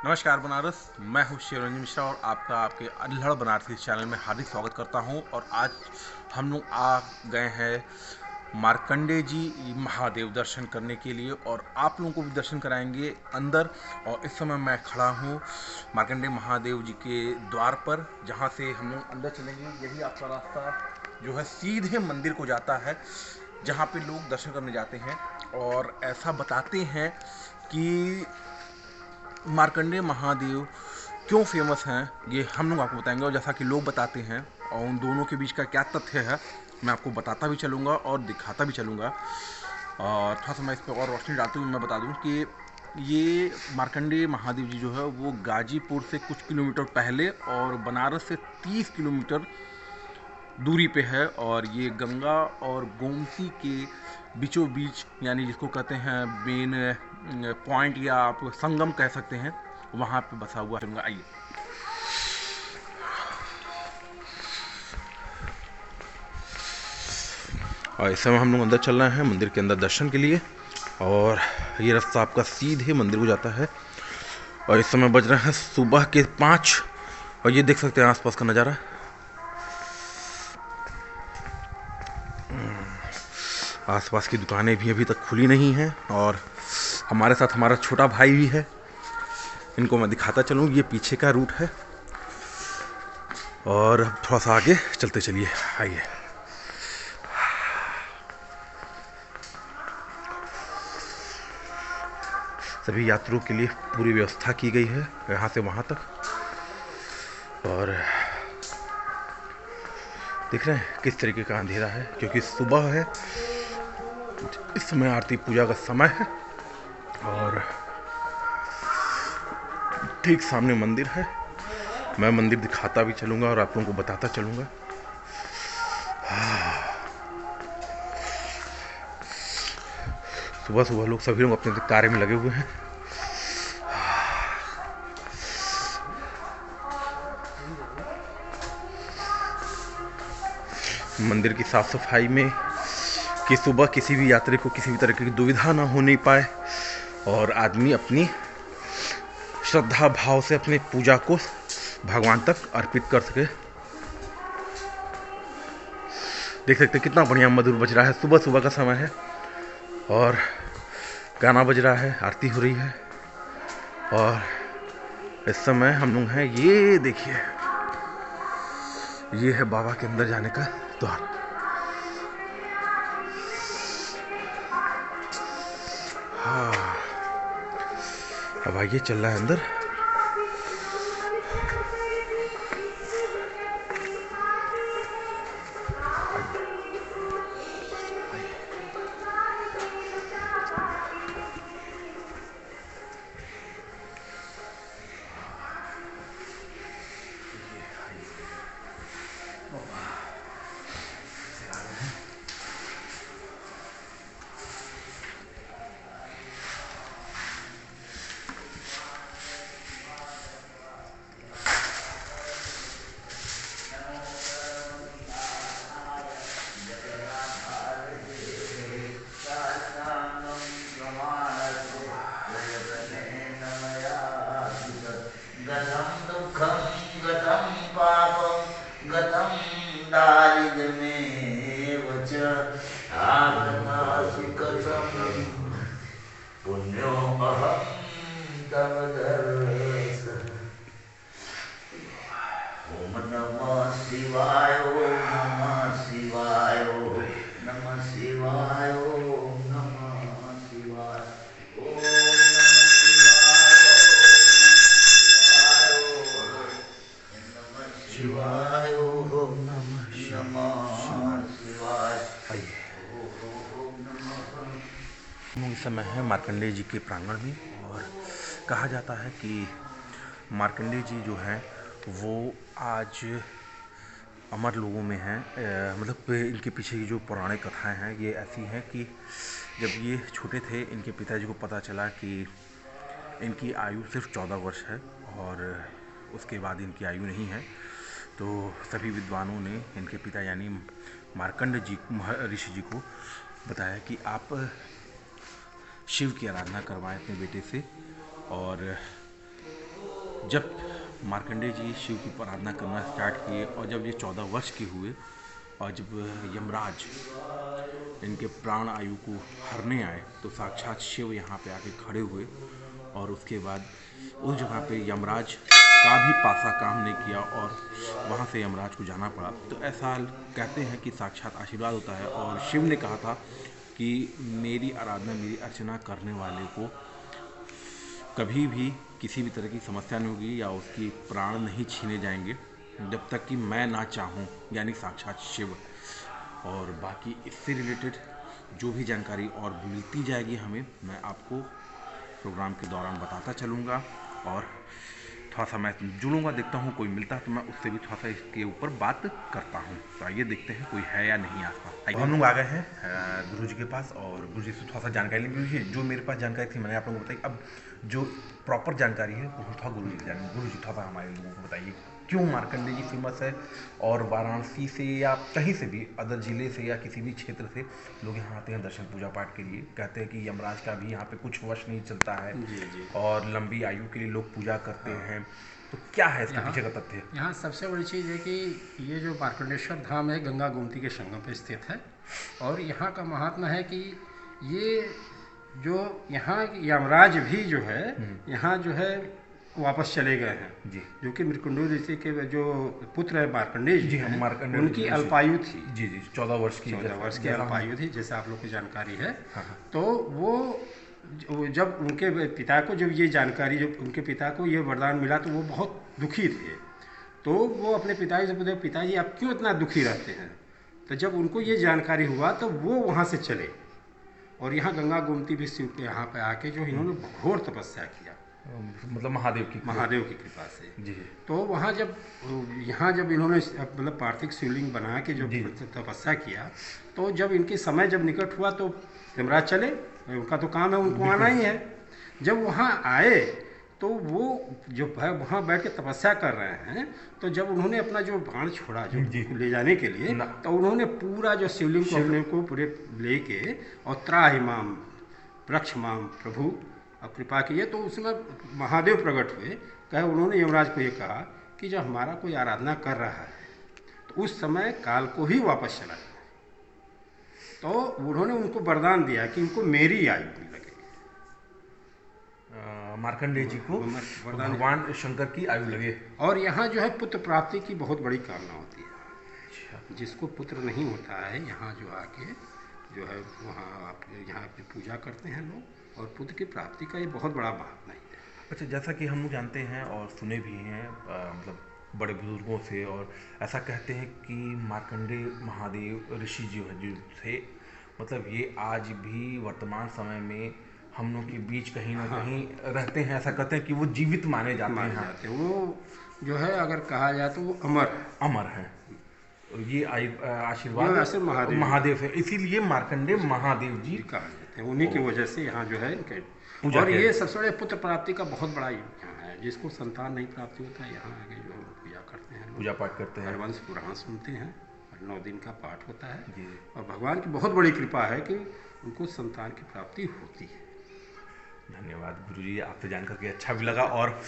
नमस्कार बनारस। मैं हूँ शिवरंजन मिश्रा और आपका आपके अल्हड़ बनारसी चैनल में हार्दिक स्वागत करता हूँ। और आज हम लोग आ गए हैं मार्कंडे जी महादेव दर्शन करने के लिए और आप लोगों को भी दर्शन कराएंगे अंदर। और इस समय मैं खड़ा हूँ मार्कंडे महादेव जी के द्वार पर, जहाँ से हम लोग अंदर चलेंगे। यही आपका रास्ता जो है सीधे मंदिर को जाता है, जहाँ पे लोग दर्शन करने जाते हैं। और ऐसा बताते हैं कि मार्कंडेय महादेव क्यों फेमस हैं, ये हम लोग आपको बताएंगे। और जैसा कि लोग बताते हैं और उन दोनों के बीच का क्या तथ्य है, मैं आपको बताता भी चलूँगा और दिखाता भी चलूँगा। और थोड़ा सा मैं इस पर और रोशनी डालते हुए मैं बता दूं कि ये मार्कंडेय महादेव जी जो है वो गाजीपुर से कुछ किलोमीटर पहले और बनारस से 30 किलोमीटर दूरी पे है। और ये गंगा और गोमती के बीचों बीच, यानी जिसको कहते हैं मेन पॉइंट या आप संगम कह सकते हैं, वहाँ पे बसा हुआ है। आइए। और इस समय हम लोग अंदर चल रहे हैं मंदिर के अंदर दर्शन के लिए। और ये रास्ता आपका सीधे मंदिर को जाता है। और इस समय बज रहे हैं सुबह के 5। और ये देख सकते हैं आसपास का नज़ारा। आसपास की दुकानें भी अभी तक खुली नहीं हैं। और हमारे साथ हमारा छोटा भाई भी है, इनको मैं दिखाता चलूँ। ये पीछे का रूट है और थोड़ा सा आगे चलते चलिए। आइए। सभी यात्रियों के लिए पूरी व्यवस्था की गई है यहाँ से वहाँ तक। और देख रहे हैं किस तरीके का अंधेरा है, क्योंकि सुबह है। इस समय आरती पूजा का समय है और ठीक सामने मंदिर है। मैं मंदिर दिखाता भी चलूँगा और आप लोगों को बताता चलूँगा। सुबह सुबह लोग सभी लोग अपने कार्य में लगे हुए हैं। मंदिर की साफ सफाई में कि सुबह किसी भी यात्री को किसी भी तरह की दुविधा ना होने पाए और आदमी अपनी श्रद्धा भाव से अपनी पूजा को भगवान तक अर्पित कर सके। देख सकते कितना बढ़िया मधुर बज रहा है। सुबह सुबह का समय है और गाना बज रहा है, आरती हो रही है। और इस समय हम लोग हैं, ये देखिए, ये है बाबा के अंदर जाने का द्वार। हाँ, अब आइए, चल रहा है अंदर। गतं दुःखं गतं पापं गतं दारिद्र्यमेव च आगतासि कथं पुण्यो अहं तव दर्शनं। ॐ नमः शिवाय, ॐ नमः शिवाय, ॐ नमः शिवाय, ॐ नमः शिवाय, ॐ शिवाय, ओम नमः शिवाय। हम इस समय है मार्कंडेय जी के प्रांगण में। और कहा जाता है कि मार्कंडेय जी जो हैं वो आज अमर लोगों में हैं। मतलब इनके पीछे की जो पौराणिक कथाएं हैं ये ऐसी हैं कि जब ये छोटे थे, इनके पिताजी को पता चला कि इनकी आयु सिर्फ 14 वर्ष है और उसके बाद इनकी आयु नहीं है। तो सभी विद्वानों ने इनके पिता यानी मार्कंड जी ऋषि जी को बताया कि आप शिव की आराधना करवाएं अपने बेटे से। और जब मार्कंडेय जी शिव की आराधना करना स्टार्ट किए और जब ये 14 वर्ष के हुए और जब यमराज इनके प्राण आयु को हरने आए तो साक्षात शिव यहाँ पे आके खड़े हुए और उसके बाद उस जगह पे यमराज का भी पासा काम नहीं किया और वहाँ से यमराज को जाना पड़ा। तो ऐसा कहते हैं कि साक्षात आशीर्वाद होता है और शिव ने कहा था कि मेरी आराधना मेरी अर्चना करने वाले को कभी भी किसी भी तरह की समस्या नहीं होगी या उसकी प्राण नहीं छीने जाएंगे जब तक कि मैं ना चाहूँ, यानी साक्षात शिव। और बाकी इससे रिलेटेड जो भी जानकारी और मिलती जाएगी हमें, मैं आपको प्रोग्राम के दौरान बताता चलूँगा और थोड़ा सा मैं जुड़ूंगा, देखता हूँ कोई मिलता है तो मैं उससे भी थोड़ा सा इसके ऊपर बात करता हूँ। तो आइए देखते हैं कोई है या नहीं आसपास। हम लोग आ गए हैं गुरु जी के पास और गुरु जी से थोड़ा सा जानकारी लेंगे। जो मेरे पास जानकारी थी मैंने आप लोगों को बताई, अब जो प्रॉपर जानकारी है वो थोड़ा गुरु जी से जानेंगे। गुरु जी थोड़ा सा हमारे लोगों को बताइए क्यों मार्कंडेय जी फेमस है और वाराणसी से या कहीं से भी अदर जिले से या किसी भी क्षेत्र से लोग यहाँ आते हैं दर्शन पूजा पाठ के लिए। कहते हैं कि यमराज का भी यहाँ पे कुछ वश नहीं चलता है जी। और लंबी आयु के लिए लोग पूजा करते हैं। तो क्या है इसके पीछे का तथ्य? यहाँ सबसे बड़ी चीज़ है कि ये जो मार्कंडेश्वर धाम है गंगा गोमती के संगम पर स्थित है और यहाँ का महात्मा है कि ये जो यहाँ यमराज भी जो है यहाँ जो है वापस चले गए हैं जी, जो कि मृत्युंजय ऋषि के जो पुत्र है मार्कंडेय जी हैं, मार्कंडेय उनकी अल्पायु थी। जी 14 वर्ष की अल्पायु थी, जैसे आप लोग को जानकारी है। हाँ। तो वो जब उनके पिता को जब ये जानकारी, जब उनके पिता को ये वरदान मिला तो वो बहुत दुखी थे। तो वो अपने पिताजी से पूछे, पिताजी आप क्यों इतना दुखी रहते हैं? तो जब उनको ये जानकारी हुआ तो वो वहाँ से चले और यहाँ गंगा गोमती भी शिव के यहाँ पे आके जो इन्होंने घोर तपस्या किया, मतलब महादेव की कृपा से जी। तो वहाँ जब यहाँ जब इन्होंने मतलब पार्थिव शिवलिंग बना के जो तपस्या किया तो जब इनके समय जब निकट हुआ तो यमराज चले, उनका तो काम है, उनको आना ही है। जब वहाँ आए तो वो जो है वहाँ बैठ के तपस्या कर रहे हैं, तो जब उन्होंने अपना जो बाण छोड़ा जो ले जाने के लिए, तो उन्होंने पूरा जो शिवलिंग को अपने को पूरे लेके और त्राहिमाम रक्षमाम प्रभु अब कृपा की है। तो उसमें महादेव प्रकट हुए, कहे उन्होंने यमराज को ये कहा कि जब हमारा कोई आराधना कर रहा है तो उस समय काल को ही वापस चला जाए। तो उन्होंने उनको वरदान दिया कि उनको मेरी आयु नहीं लगेगी। मार्कंडेय जी को भगवान शंकर की आयु लगे। और यहाँ जो है पुत्र प्राप्ति की बहुत बड़ी कामना होती है। जिसको पुत्र नहीं होता है यहाँ जो आके जो है वहाँ आप यहाँ पे पूजा करते हैं लोग और पुत्र की प्राप्ति का ये बहुत बड़ा महात्मा है। अच्छा, जैसा कि हम लोग जानते हैं और सुने भी हैं मतलब बड़े बुजुर्गों से, और ऐसा कहते हैं कि मार्कंडेय महादेव ऋषि जो थे, मतलब ये आज भी वर्तमान समय में हम लोग के बीच कहीं ना कहीं रहते हैं। ऐसा कहते हैं कि वो जीवित माने जाते हैं। वो जो है अगर कहा जाए तो वो अमर है। ये आशीर्वाद महादेव है, इसीलिए मार्कंडेय महादेव जी कहा जाते हैं। उन्हीं की वजह से यहाँ जो है और ये सबसे बड़े पुत्र प्राप्ति का बहुत बड़ा यहाँ है। जिसको संतान नहीं प्राप्ति होता है यहाँ आगे जो पूजा करते हैं, पूजा पाठ करते हैं, हरवंश पुराण सुनते हैं और 9 दिन का पाठ होता है और भगवान की बहुत बड़ी कृपा है कि उनको संतान की प्राप्ति होती है। धन्यवाद गुरुजी, आपसे जानकर के अच्छा भी लगा। और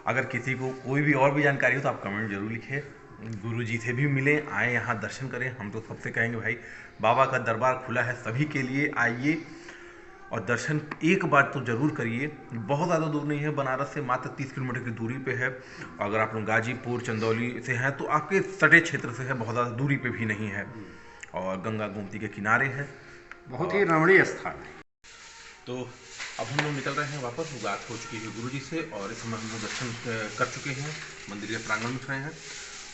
अगर किसी को कोई भी और भी जानकारी हो तो आप कमेंट जरूर लिखिए। गुरुजी से भी मिलें, आए यहाँ दर्शन करें। हम तो सबसे कहेंगे भाई बाबा का दरबार खुला है सभी के लिए, आइए और दर्शन एक बार तो ज़रूर करिए। बहुत ज़्यादा दूर नहीं है, बनारस से मात्र 30 किलोमीटर की दूरी पे है। अगर आप लोग गाजीपुर चंदौली से हैं तो आपके सटे क्षेत्र से है, बहुत ज़्यादा दूरी पे भी नहीं है और गंगा गोमती के किनारे है, बहुत ही रमणीय स्थान है। तो अब हम लोग निकल रहे हैं वापस। बात हो चुकी है गुरुजी से और इस समय हम लोग दर्शन कर चुके हैं, मंदिर के प्रांगण में खड़े हैं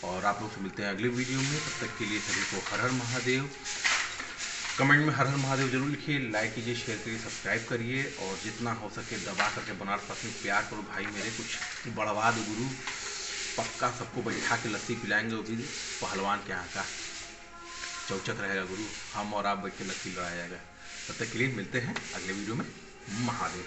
और आप लोग से मिलते हैं अगले वीडियो में। तब तक के लिए सभी को हर हर महादेव। कमेंट में हर हर महादेव जरूर लिखिए, लाइक कीजिए, शेयर करिए, सब्सक्राइब करिए और जितना हो सके दबा करके बनारस में प्यार करो भाई मेरे। कुछ बढ़वा दो गुरु, पक्का सबको बैठा के लस्सी पिलाएंगे, वो भी पहलवान के यहाँ का चौचक रहेगा गुरु। हम और आप बैठ के लस्सी लड़ाया जाएगा। तब तक के लिए मिलते हैं अगले वीडियो में। महादेव।